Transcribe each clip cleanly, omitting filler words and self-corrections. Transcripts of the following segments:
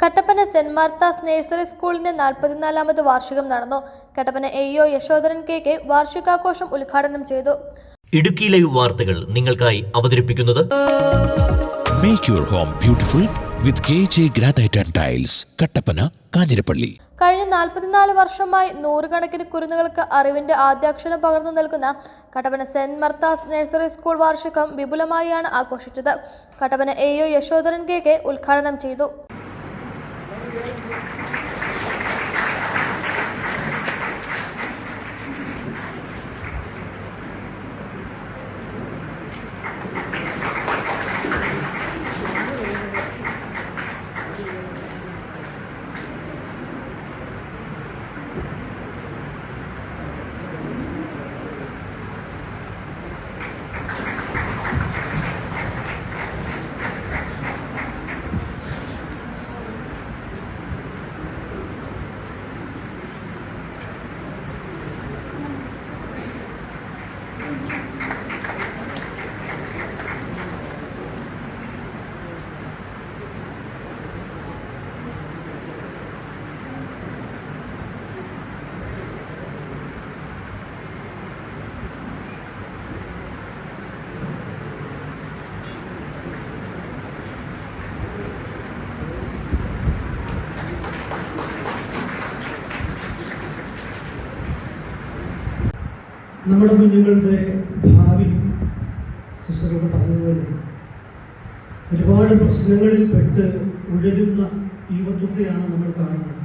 Kattappana saint Martha's nursery സ്കൂളിന്റെ 44ാമത് വാർഷികം നടന്നു. കട്ടപ്പന AO യശോധരൻ KK വാർഷികാഘോഷം ഉദ്ഘാടനം ചെയ്തു. ഇടുക്കി ലൈവ് വാർത്തകൾ നിങ്ങൾക്കായി അവതരിപ്പിക്കുന്നത് make your home beautiful with KJ granite and tiles, Kattappana, Kanjirappally. കഴിഞ്ഞ 44 വർഷമായി നൂറുകണക്കിന് കുരുന്നുകൾക്ക് അറിവിന്റെ ആദ്യാക്ഷരം പകർന്നു നൽകുന്ന Kattappana saint Martha's nursery school വാർഷികം വിപുലമായാണ് ആഘോഷിച്ചത്. കട്ടപ്പന AO യശോധരൻ KK ഉദ്ഘാടനം ചെയ്തു. നമ്മുടെ കുഞ്ഞുങ്ങളുടെ ഭാവി സിസ്റ്ററോട് പറഞ്ഞതുപോലെ ഒരുപാട് പ്രശ്നങ്ങളിൽ പെട്ട് ഉഴലുന്ന യുവത്വത്തെയാണ് നമ്മൾ കാണുന്നത്.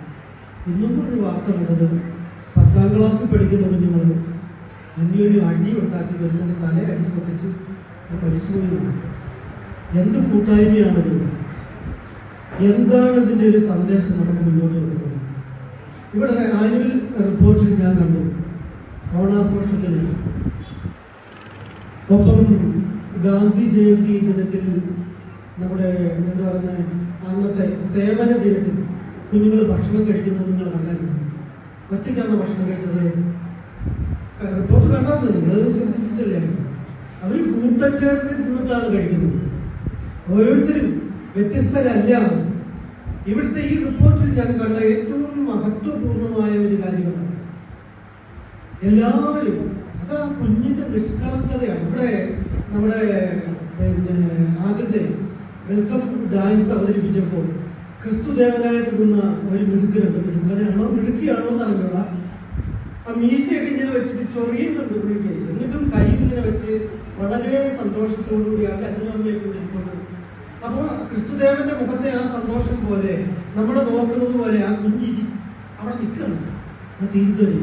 ഇന്നും ഒരു വാർത്ത കണ്ടത് 10ാം ക്ലാസ്സിൽ പഠിക്കുന്ന കുഞ്ഞുങ്ങൾ അന്യോന്യം അടി ഉണ്ടാക്കി വരുന്നത് തല അടിച്ചു പൊട്ടിച്ച് പരിശോധനയാണ്. എന്ത് കൂട്ടായ്മയാണിത്? എന്താണ് ഇതിൻ്റെ ഒരു സന്ദേശം നമുക്ക് മുന്നോട്ട് കൊടുക്കുന്നത്? ഇവിടെ ആനുവൽ റിപ്പോർട്ടിൽ ഞാൻ കണ്ടു, ഓണാഘോഷത്തിന് ഒപ്പം ഗാന്ധി ജയന്തി ദിനത്തിൽ നമ്മുടെ എന്താ പറയുന്നത് അന്നത്തെ സേവന ദിനത്തിൽ കുഞ്ഞുങ്ങൾ ഭക്ഷണം കഴിക്കുന്നത് നിങ്ങൾ കണ്ടായിരുന്നു. ഒറ്റയ്ക്കാണ് ഭക്ഷണം കഴിച്ചത്. റിപ്പോർട്ട് കണ്ടായിരുന്നു, നിങ്ങൾ ശ്രദ്ധിച്ചിട്ടില്ലേ? അവർ കൂട്ടം ചേർന്ന് നിന്നിട്ടാണ് കഴിക്കുന്നത്. ഓരോരുത്തരും വ്യത്യസ്തരല്ല. ഇവിടുത്തെ ഈ റിപ്പോർട്ടിൽ ഞാൻ കണ്ട ഏറ്റവും മഹത്വപൂർണമായ ഒരു കാര്യമാണ് എല്ലാവരും അതാ കുഞ്ഞിന്റെ നിഷ്കളങ്കതയാണ്. ഇവിടെ നമ്മുടെ ആദ്യത്തെ വെൽക്കം ഡാൻസ് അവതരിപ്പിച്ചപ്പോൾ ക്രിസ്തുദേവനായിട്ട് നിന്ന ഒരു മിടുക്കനുണ്ട്. മിടുക്കിയാണോ എന്നറിഞ്ഞൂട. ആ മീശയൊക്കെ ഇങ്ങനെ വെച്ചിട്ട് ചൊറിയുന്നുണ്ട് പുള്ളിക്ക്. എന്നിട്ടും കൈ ഇങ്ങനെ വെച്ച് വളരെ സന്തോഷത്തോടുകൂടി ആ അച്ഛനമ്മയെ കൂടി ഇരിക്കുന്നു. അപ്പൊ ക്രിസ്തുദേവന്റെ മുഖത്തെ ആ സന്തോഷം പോലെ നമ്മളെ നോക്കുന്നത് പോലെ ആ കുഞ്ഞിരി അവിടെ നിൽക്കണം. ആ തിരിതറി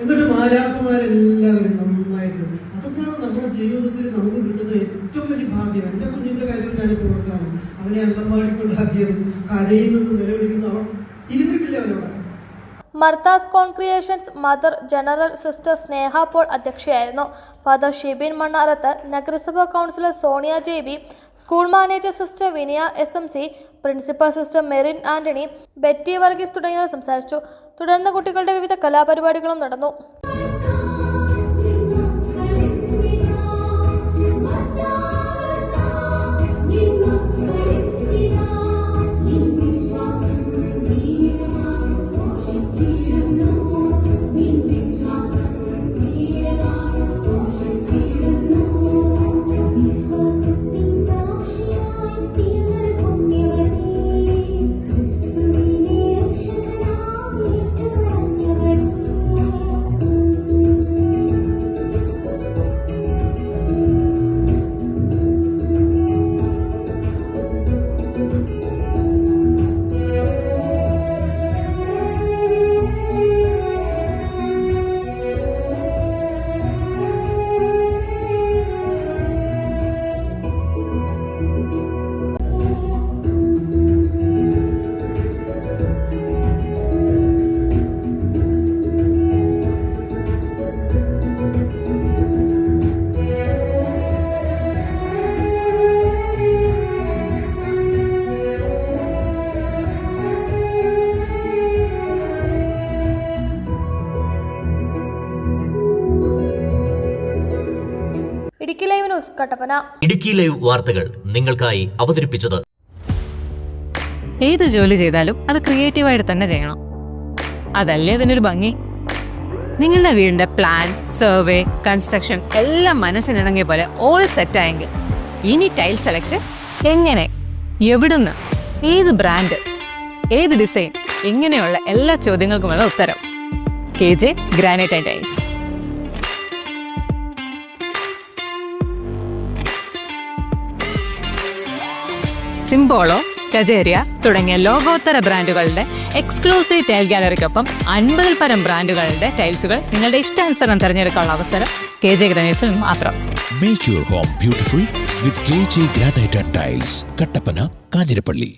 എന്നിട്ട് മാലാഖമാരെല്ലാവരും നന്നായിട്ട്. അതൊക്കെയാണ് നമ്മുടെ ജീവിതത്തിൽ നമുക്ക് കിട്ടുന്ന ഏറ്റവും വലിയ ഭാഗ്യം. എൻ്റെ കുഞ്ഞിന്റെ കാര്യം ഞാനിപ്പോൾ ഓർക്കാണ്. അവനെ അംഗൻവാടിക്കുണ്ടാക്കിയതും കരയിൽ നിന്ന് നിലവിളിക്കുന്നു. അവൻ ഇരുന്നിട്ടില്ല അവനോട്. Martha's congregations mother general sister Sneha Paul അധ്യക്ഷയായിരുന്നു. ഫാദർ ഷിബിൻ മണ്ണാറത്ത്, നഗരസഭാ councillor Sonia JB, school manager sister Viniya SMC, principal sister Merin Antony, Betty Varghese തുടങ്ങിയവർ സംസാരിച്ചു. തുടർന്ന് കുട്ടികളുടെ വിവിധ കലാപരിപാടികളും നടന്നു. Idukki live news Kattappana. Idukki live വാർത്തകൾ നിങ്ങൾക്കായി അവതരിപ്പിച്ചത് ഏത് ജോലി ചെയ്താലും അത് ക്രിയേറ്റീവായിട്ട് തന്നെ ചെയ്യണം. അതല്ലേ അതിനൊരു ഭംഗി. നിങ്ങളുടെ വീടിന്റെ പ്ലാൻ, സർവേ, കൺസ്ട്രക്ഷൻ എല്ലാം മനസ്സിനിണങ്ങിയ പോലെ ഓൾ സെറ്റായെങ്കിൽ ഇനി ടൈൽ സെലക്ഷൻ എങ്ങനെ, എവിടുന്ന്, ഏത് ബ്രാൻഡ്, ഏത് ഡിസൈൻ, ഇങ്ങനെയുള്ള എല്ലാ ചോദ്യങ്ങൾക്കുമുള്ള ഉത്തരം KJ granite and tiles. Simpolo, Kajaria തുടങ്ങിയ ലോകോത്തര ബ്രാൻഡുകളുടെ എക്സ്ക്ലൂസീവ് ടൈൽ ഗാലറിക്കൊപ്പം 50-ൽ പരം ബ്രാൻഡുകളുടെ ടൈൽസുകൾ നിങ്ങളുടെ ഇഷ്ടാനുസരണം തിരഞ്ഞെടുക്കാനുള്ള അവസരം KJ ഗ്രാനൈറ്റ്സിൽ മാത്രം. Make your home beautiful with KJ Granite and Tiles, Kattappana, Kanjirappally.